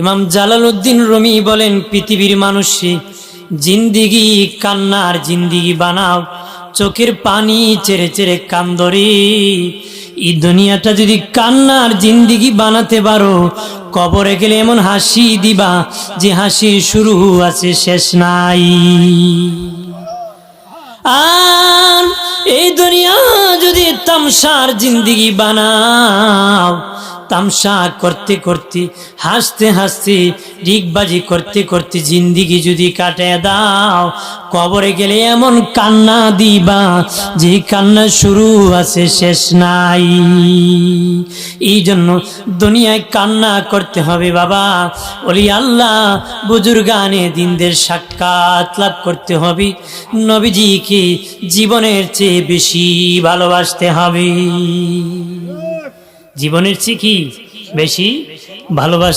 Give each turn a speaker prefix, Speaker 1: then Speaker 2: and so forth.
Speaker 1: ইমাম Jalaluddin Rumi বলেন, পৃথিবীর মানুষে জিন্দিগি কান্নার জিন্দিগি বানাও, চোখের পানি চেরে চেরে কান্দরে। এই দুনিয়াটা যদি কান্নার জিন্দিগি বানাতে পারো, কবরে গেলে এমন হাসি দিবা যে হাসির শুরু আছে শেষ নাই। আর এই দুনিয়া যদি তামসার জিন্দিগি বানাও, তামসা করতে করতে হাসতে হাসতে ডিগবাজি করতে করতে জিন্দিগি যদি কাটিয়ে দাও, কবরে গেলে এমন কান্না দিবা যে কান্না শুরু আছে শেষ নাই। এই জন্য দুনিয়ায় কান্না করতে হবে বাবা। ওলি আল্লাহ বুজুর্গানে দিনদের সাক্ষাৎ লাভ করতে হবে, নবীজিকে জীবনের চেয়ে বেশি ভালোবাসতে হবে। জীবনের চেয়ে কি বেশি ভালোবাসতে